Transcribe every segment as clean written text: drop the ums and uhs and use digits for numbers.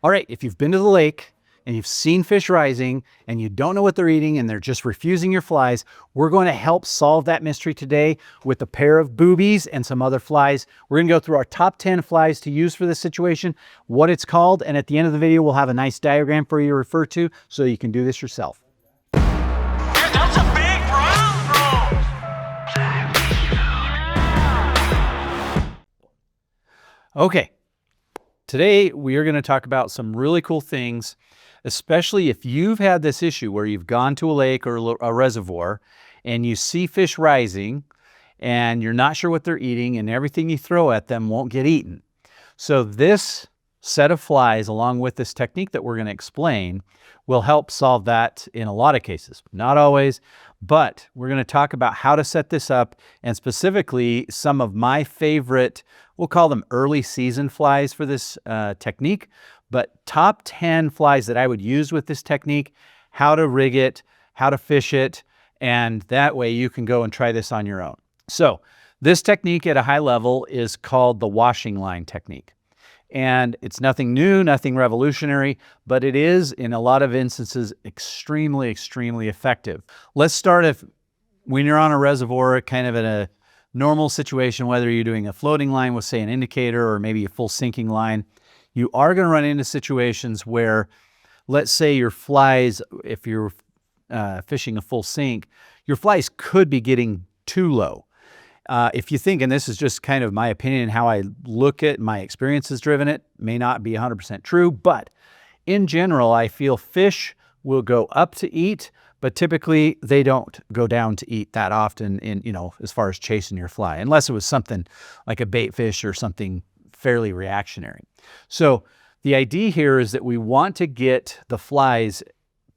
All right, if you've been to the lake and you've seen fish rising and you don't know what they're eating and they're just refusing your flies, we're going to help solve that mystery today with a pair of boobies and some other flies. We're going to go through our top 10 flies to use for this situation, what it's called, and at the end of the video, we'll have a nice diagram for you to refer to so you can do this yourself. That's a big brown bro. Okay. Today, we are going to talk about some really cool things, especially if you've had this issue where you've gone to a lake or a reservoir and you see fish rising and you're not sure what they're eating and everything you throw at them won't get eaten. So this set of flies, along with this technique that we're going to explain, will help solve that in a lot of cases. Not always, but we're going to talk about how to set this up and specifically some of my favorite, we'll call them early season flies for this technique, but top 10 flies that I would use with this technique, how to rig it, how to fish it, and that way you can go and try this on your own. So this technique at a high level is called the washing line technique. And it's nothing new, nothing revolutionary, but it is, in a lot of instances, extremely, extremely effective. Let's start when you're on a reservoir, kind of in a normal situation, whether you're doing a floating line with, say, an indicator or maybe a full sinking line, you are going to run into situations where, let's say your flies, if you're fishing a full sink, your flies could be getting too low. If you think, and this is just kind of my opinion and how I look at my experience has driven it, may not be 100% true, but in general, I feel fish will go up to eat, but typically they don't go down to eat that often in, as far as chasing your fly, unless it was something like a bait fish or something fairly reactionary. So the idea here is that we want to get the flies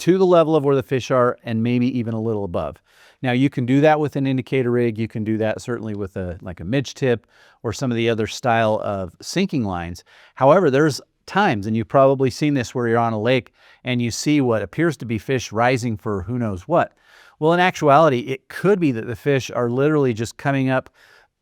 to the level of where the fish are and maybe even a little above. Now you can do that with an indicator rig. You can do that certainly with like a midge tip or some of the other style of sinking lines. However, there's times, and you've probably seen this, where you're on a lake and you see what appears to be fish rising for who knows what. Well, in actuality, it could be that the fish are literally just coming up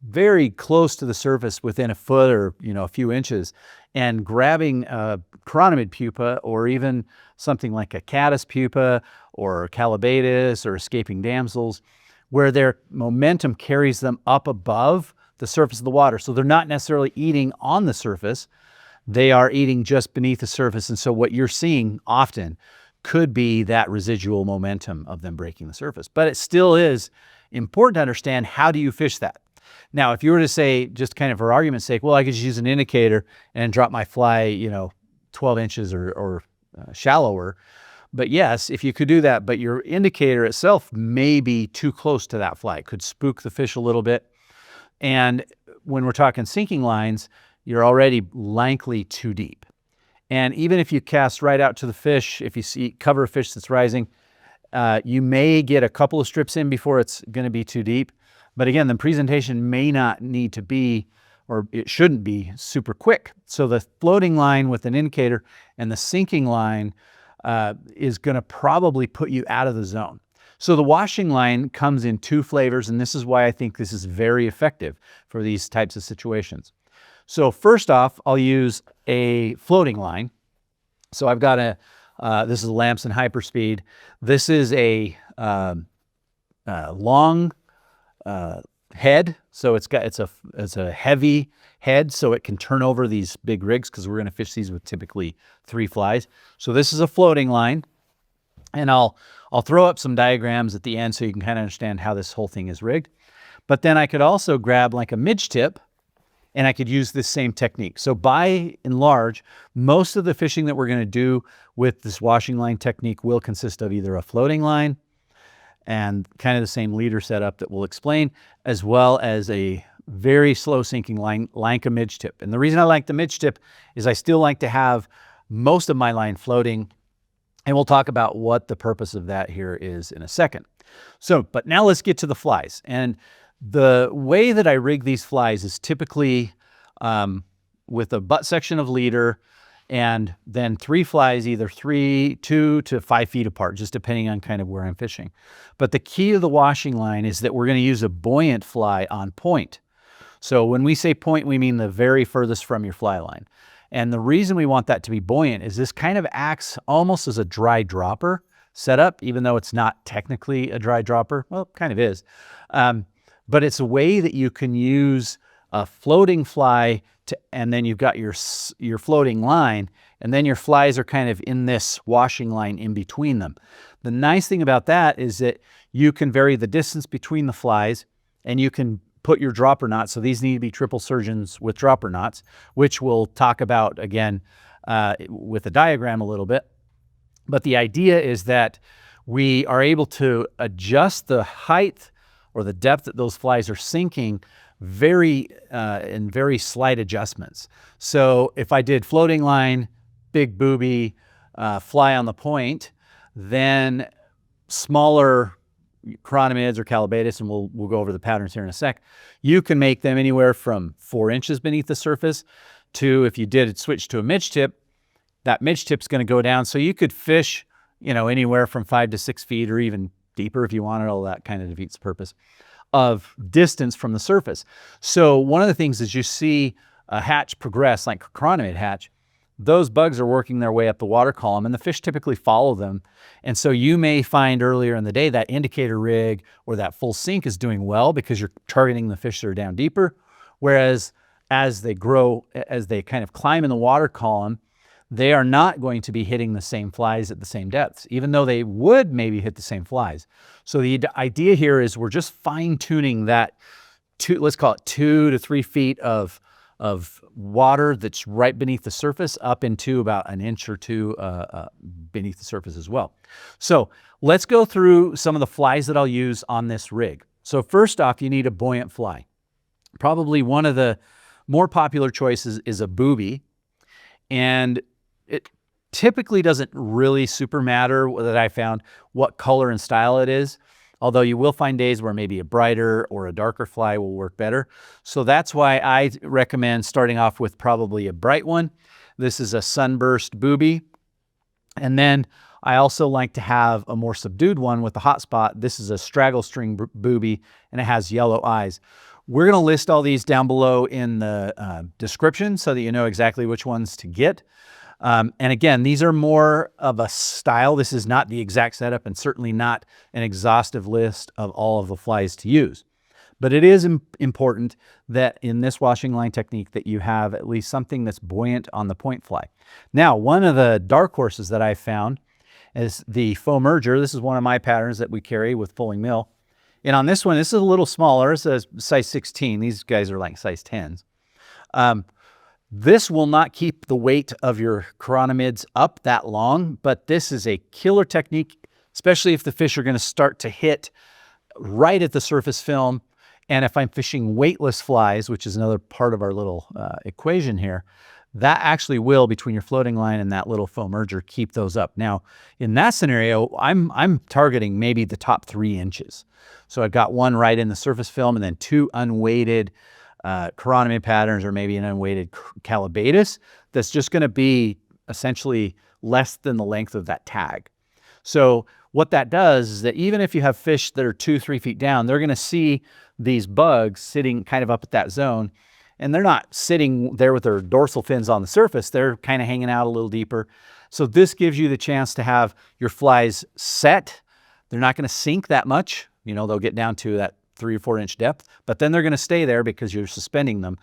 very close to the surface within a foot or a few inches and grabbing a chironomid pupa or even something like a caddis pupa or calabatus or escaping damsels, where their momentum carries them up above the surface of the water. So they're not necessarily eating on the surface, they are eating just beneath the surface. And so what you're seeing often could be that residual momentum of them breaking the surface. But it still is important to understand, how do you fish that? Now, if you were to say, just kind of for argument's sake, well, I could just use an indicator and drop my fly, 12 inches or shallower. But yes, if you could do that, but your indicator itself may be too close to that fly. It could spook the fish a little bit. And when we're talking sinking lines, you're already likely too deep. And even if you cast right out to the fish, if you cover a fish that's rising, you may get a couple of strips in before it's going to be too deep. But again, the presentation may not need to be, or it shouldn't be, super quick. So the floating line with an indicator and the sinking line is going to probably put you out of the zone. So the washing line comes in two flavors, and this is why I think this is very effective for these types of situations. So first off, I'll use a floating line. So I've got this is a Lamson Hyperspeed. This is a long head, so it's a heavy head, so it can turn over these big rigs, because we're going to fish these with typically 3 flies. So this is a floating line, and I'll throw up some diagrams at the end so you can kind of understand how this whole thing is rigged. But then I could also grab like a midge tip, and I could use this same technique. So by and large, most of the fishing that we're going to do with this washing line technique will consist of either a floating line and kind of the same leader setup that we'll explain, as well as a very slow sinking line, like a midge tip. And the reason I like the midge tip is I still like to have most of my line floating, and we'll talk about what the purpose of that here is in a second. So, but now let's get to the flies. And the way that I rig these flies is typically with a butt section of leader, and then 3 flies, either 2 to 5 feet apart, just depending on kind of where I'm fishing. But the key of the washing line is that we're going to use a buoyant fly on point. So when we say point, we mean the very furthest from your fly line. And the reason we want that to be buoyant is this kind of acts almost as a dry dropper setup, even though it's not technically a dry dropper. Well, it kind of is. But it's a way that you can use a floating fly and then you've got your floating line, and then your flies are kind of in this washing line in between them. The nice thing about that is that you can vary the distance between the flies, and you can put your dropper knots. So these need to be triple surgeons with dropper knots, which we'll talk about again with the diagram a little bit. But the idea is that we are able to adjust the height or the depth that those flies are sinking in very slight adjustments. So if I did floating line, big booby, fly on the point, then smaller chironomids or calibatus, and we'll go over the patterns here in a sec, you can make them anywhere from 4 inches beneath the surface to, if you did switch to a midge tip, that midge tip's going to go down. So you could fish, anywhere from 5 to 6 feet or even deeper if you wanted. All that kind of defeats the purpose of distance from the surface. So one of the things is you see a hatch progress, like a chironomid hatch, those bugs are working their way up the water column, and the fish typically follow them. And so you may find earlier in the day that indicator rig or that full sink is doing well because you're targeting the fish that are down deeper. Whereas as they grow, as they kind of climb in the water column, they are not going to be hitting the same flies at the same depths, even though they would maybe hit the same flies. So the idea here is we're just fine-tuning that, let's call it 2 to 3 feet of water that's right beneath the surface up into about an inch or two beneath the surface as well. So let's go through some of the flies that I'll use on this rig. So first off, you need a buoyant fly. Probably one of the more popular choices is a Boobie. And it typically doesn't really super matter that I found what color and style it is, although you will find days where maybe a brighter or a darker fly will work better. So that's why I recommend starting off with probably a bright one. This is a sunburst Boobie. And then I also like to have a more subdued one with a hot spot. This is a straggle string Boobie, and it has yellow eyes. We're going to list all these down below in the description so that you know exactly which ones to get. And again, these are more of a style. This is not the exact setup and certainly not an exhaustive list of all of the flies to use. But it is important that in this washing line technique that you have at least something that's buoyant on the point fly. Now, one of the dark horses that I found is the faux merger. This is one of my patterns that we carry with fulling mill. And on this one, this is a little smaller. It's a size 16. These guys are like size 10s. This will not keep the weight of your chironomids up that long, but this is a killer technique, especially if the fish are going to start to hit right at the surface film. And if I'm fishing weightless flies, which is another part of our little equation here, that actually will, between your floating line and that little faux merger, keep those up. Now, in that scenario, I'm targeting maybe the top 3 inches. So I've got one right in the surface film and then 2 unweighted chironomid patterns, or maybe an unweighted calibatus that's just going to be essentially less than the length of that tag. So what that does is that even if you have fish that are 2-3 feet down, they're going to see these bugs sitting kind of up at that zone, and they're not sitting there with their dorsal fins on the surface. They're kind of hanging out a little deeper. So this gives you the chance to have your flies set. They're not going to sink that much. They'll get down to that 3 or 4 inch depth, but then they're going to stay there because you're suspending them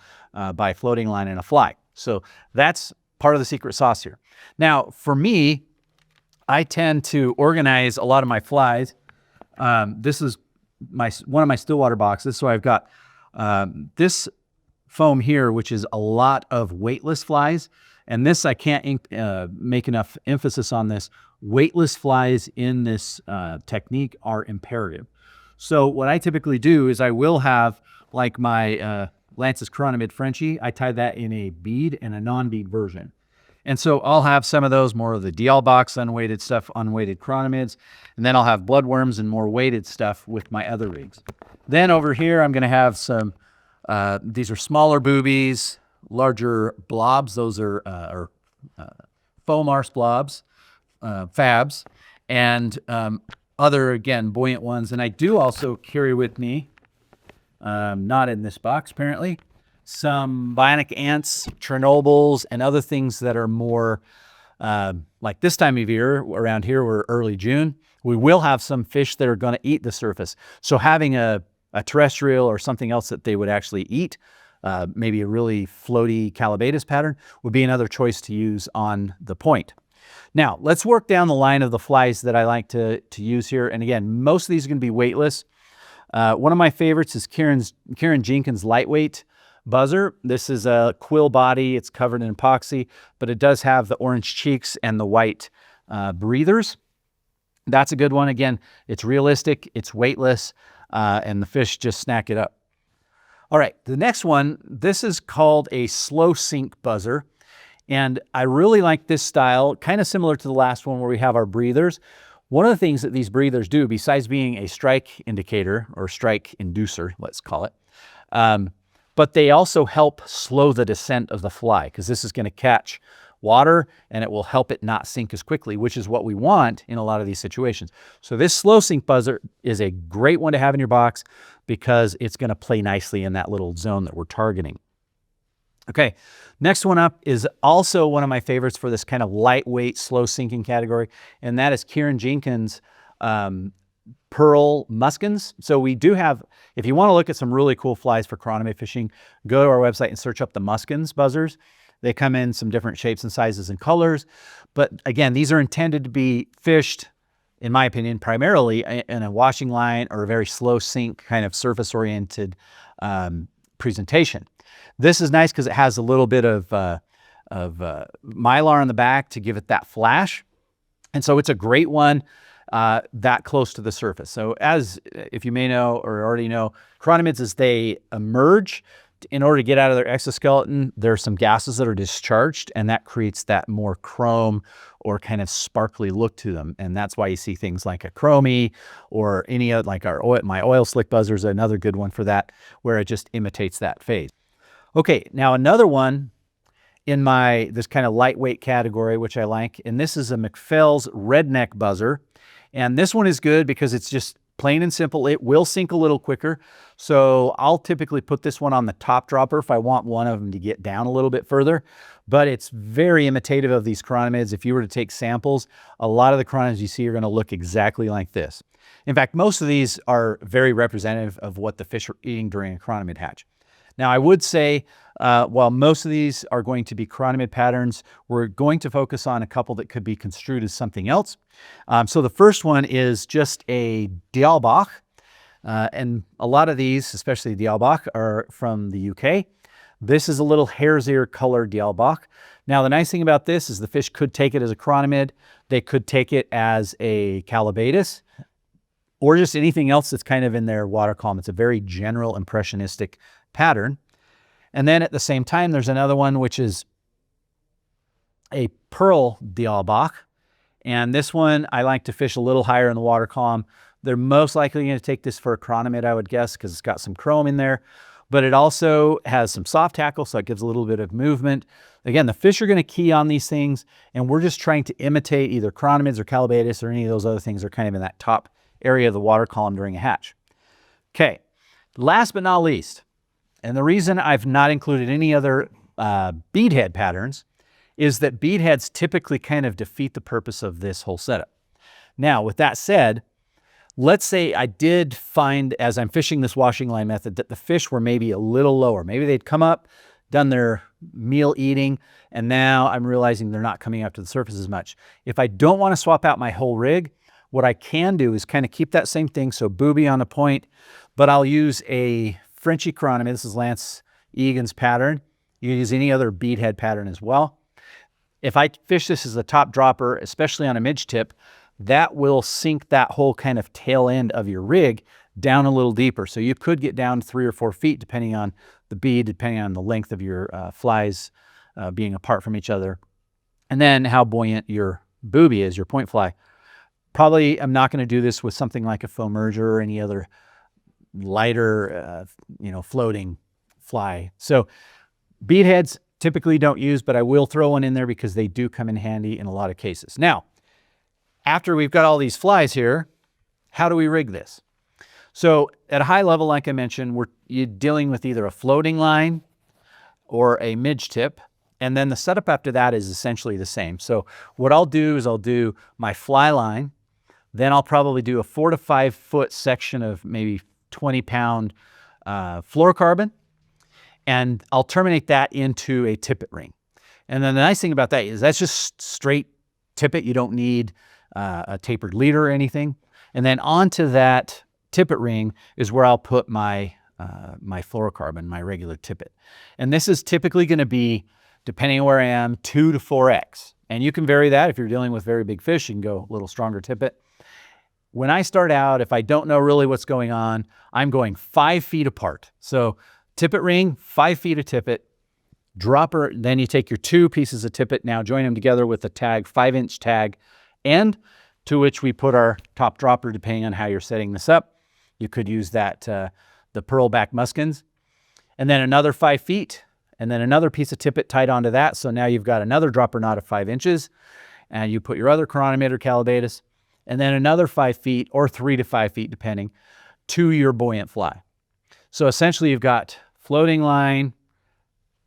by floating line and a fly. So that's part of the secret sauce here. Now, for me, I tend to organize a lot of my flies. This is one of my Stillwater boxes. So I've got this foam here, which is a lot of weightless flies. And this, I can't make enough emphasis on this. Weightless flies in this technique are imperative. So what I typically do is I will have, like my Lance's chironomid Frenchie, I tie that in a bead and a non-bead version. And so I'll have some of those, more of the DL box, unweighted stuff, unweighted chironomids, and then I'll have bloodworms and more weighted stuff with my other rigs. Then over here, I'm going to have some, these are smaller boobies, larger blobs. Those are foam arse blobs, FABs, and other, again, buoyant ones. And I do also carry with me, not in this box apparently, some bionic ants, Chernobyls, and other things that are more like this time of year around here, we're early June, we will have some fish that are going to eat the surface. So having a terrestrial or something else that they would actually eat, maybe a really floaty calabatus pattern, would be another choice to use on the point. Now, let's work down the line of the flies that I like to use here. And again, most of these are going to be weightless. One of my favorites is Karen Jenkins Lightweight Buzzer. This is a quill body. It's covered in epoxy, but it does have the orange cheeks and the white breathers. That's a good one. Again, it's realistic, it's weightless, and the fish just snack it up. All right, the next one, this is called a slow sink buzzer. And I really like this style, kind of similar to the last one where we have our breathers. One of the things that these breathers do, besides being a strike indicator or strike inducer, let's call it, but they also help slow the descent of the fly, because this is going to catch water and it will help it not sink as quickly, which is what we want in a lot of these situations. So this slow sink buzzer is a great one to have in your box because it's going to play nicely in that little zone that we're targeting. Okay, next one up is also one of my favorites for this kind of lightweight, slow sinking category, and that is Karen Jenkins Pearl Muskins. So we do have, if you want to look at some really cool flies for chironomid fishing, go to our website and search up the Muskins buzzers. They come in some different shapes and sizes and colors. But again, these are intended to be fished, in my opinion, primarily in a washing line or a very slow sink kind of surface-oriented presentation. This is nice because it has a little bit of mylar on the back to give it that flash. And so it's a great one that close to the surface. So as, if you may know or already know, chironomids, as they emerge, in order to get out of their exoskeleton, there are some gases that are discharged, and that creates that more chrome or kind of sparkly look to them. And that's why you see things like a chromie or any other, like my oil slick buzzer is another good one for that, where it just imitates that phase. Okay, now another one in this kind of lightweight category, which I like, and this is a McPhail's Redneck Buzzer. And this one is good because it's just plain and simple. It will sink a little quicker. So I'll typically put this one on the top dropper if I want one of them to get down a little bit further. But it's very imitative of these chironomids. If you were to take samples, a lot of the chironomids you see are going to look exactly like this. In fact, most of these are very representative of what the fish are eating during a chironomid hatch. Now, I would say, while most of these are going to be chironomid patterns, we're going to focus on a couple that could be construed as something else. So the first one is just a Dialbach. And a lot of these, especially Dialbach, are from the UK. This is a little hare's ear colored Dialbach. Now, the nice thing about this is the fish could take it as a chironomid. They could take it as a calabatus, or just anything else that's kind of in their water column. It's a very general impressionistic pattern. And then at the same time, there's another one, which is a pearl Dialbach. And this one, I like to fish a little higher in the water column. They're most likely going to take this for a chironomid, I would guess, because it's got some chrome in there. But it also has some soft tackle, so it gives a little bit of movement. Again, the fish are going to key on these things, and we're just trying to imitate either chironomids or calabatus or any of those other things that are kind of in that top area of the water column during a hatch. Okay, last but not least, and the reason I've not included any other beadhead patterns is that beadheads typically kind of defeat the purpose of this whole setup. Now, with that said, let's say I did find, as I'm fishing this washing line method, that the fish were maybe a little lower. Maybe they'd come up, done their meal eating, and now I'm realizing they're not coming up to the surface as much. If I don't want to swap out my whole rig, what I can do is kind of keep that same thing, so booby on a point, but I'll use a Frenchy chironomid. This is Lance Egan's pattern. You can use any other beadhead pattern as well. If I fish this as a top dropper, especially on a midge tip, that will sink that whole kind of tail end of your rig down a little deeper. So you could get down 3 or 4 feet depending on the bead, depending on the length of your flies being apart from each other. And then how buoyant your booby is, your point fly. Probably I'm not going to do this with something like a foam merger or any other lighter, floating fly. So beadheads typically don't use, but I will throw one in there because they do come in handy in a lot of cases. Now, after we've got all these flies here, how do we rig this? So at a high level, like I mentioned, you're dealing with either a floating line or a midge tip. And then the setup after that is essentially the same. So what I'll do is I'll do my fly line. Then I'll probably do a 4 to 5 foot section of maybe 20-pound fluorocarbon. And I'll terminate that into a tippet ring. And then the nice thing about that is that's just straight tippet. You don't need a tapered leader or anything. And then onto that tippet ring is where I'll put my my fluorocarbon, my regular tippet. And this is typically going to be, depending on where I am, 2 to 4x. And you can vary that. If you're dealing with very big fish, you can go a little stronger tippet. When I start out, if I don't know really what's going on, I'm going 5 feet apart. So tippet ring, 5 feet of tippet, dropper, then you take your 2 pieces of tippet, now join them together with a tag, 5-inch tag, and to which we put our top dropper, depending on how you're setting this up. You could use that, the pearlback muskins. And then another 5 feet, and then another piece of tippet tied onto that. So now you've got another dropper knot of 5 inches, and you put your other chronometer calibatus, and then another 5 feet or 3 to 5 feet, depending, to your buoyant fly. So essentially you've got floating line,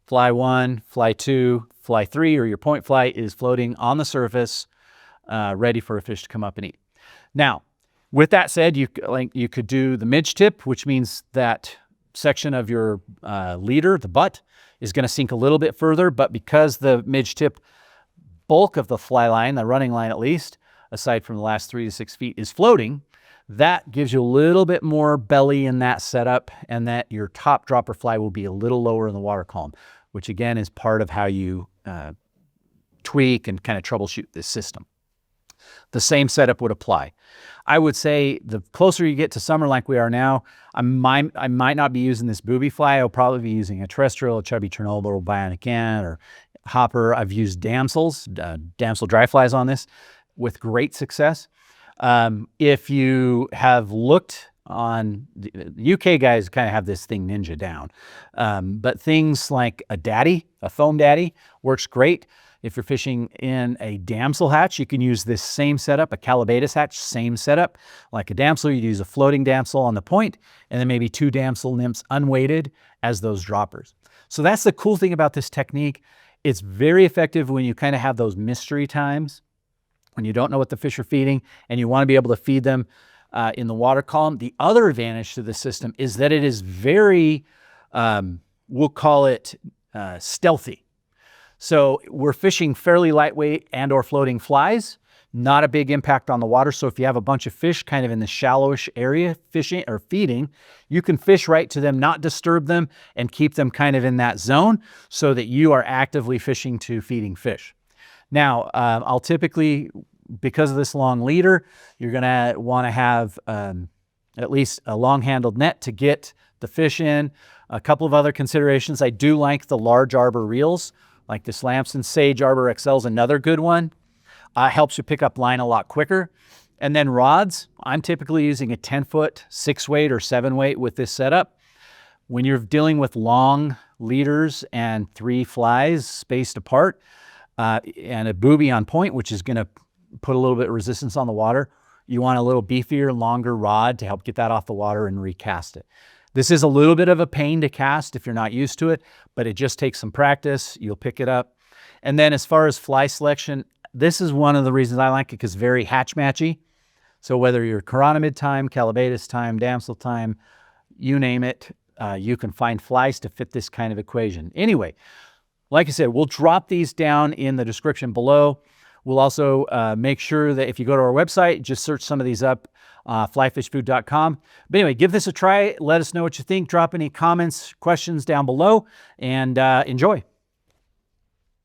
fly 1, fly 2, fly 3, or your point fly is floating on the surface, ready for a fish to come up and eat. Now, with that said, you could do the midge tip, which means that section of your leader, the butt, is going to sink a little bit further, but because the midge tip bulk of the fly line, the running line at least, aside from the last 3 to 6 feet, is floating, that gives you a little bit more belly in that setup, and that your top dropper fly will be a little lower in the water column, which again is part of how you tweak and kind of troubleshoot this system. The same setup would apply. I would say the closer you get to summer like we are now, I might not be using this booby fly. I'll probably be using a terrestrial, a chubby Chernobyl, bionic N, or hopper. I've used damsels, damsel dry flies on this with great success. If you have looked on, the UK guys kind of have this thing ninja down. But things like a daddy, a foam daddy, works great. If you're fishing in a damsel hatch, you can use this same setup, a calibatus hatch, same setup. Like a damsel, you'd use a floating damsel on the point, and then maybe 2 damsel nymphs unweighted as those droppers. So that's the cool thing about this technique. It's very effective when you kind of have those mystery times, when you don't know what the fish are feeding, and you want to be able to feed them in the water column. The other advantage to the system is that it is very, we'll call it stealthy. So we're fishing fairly lightweight and or floating flies, not a big impact on the water. So if you have a bunch of fish kind of in the shallowish area fishing or feeding, you can fish right to them, not disturb them, and keep them kind of in that zone so that you are actively fishing to feeding fish. Now, I'll typically, because of this long leader, you're gonna wanna have at least a long-handled net to get the fish in. A couple of other considerations. I do like the large arbor reels, like this Lamson Sage Arbor XL is another good one. Helps you pick up line a lot quicker. And then rods, I'm typically using a 10-foot 6-weight or 7-weight with this setup. When you're dealing with long leaders and 3 flies spaced apart, and a booby on point, which is going to put a little bit of resistance on the water, you want a little beefier, longer rod to help get that off the water and recast it. This is a little bit of a pain to cast if you're not used to it, but it just takes some practice. You'll pick it up. And then as far as fly selection, this is one of the reasons I like it, because it's very hatch matchy. So whether you're chironomid time, calibatus time, damsel time, you name it, you can find flies to fit this kind of equation. Anyway, like I said, we'll drop these down in the description below. We'll also make sure that if you go to our website, just search some of these up, flyfishfood.com. But anyway, give this a try. Let us know what you think. Drop any comments, questions down below, and enjoy.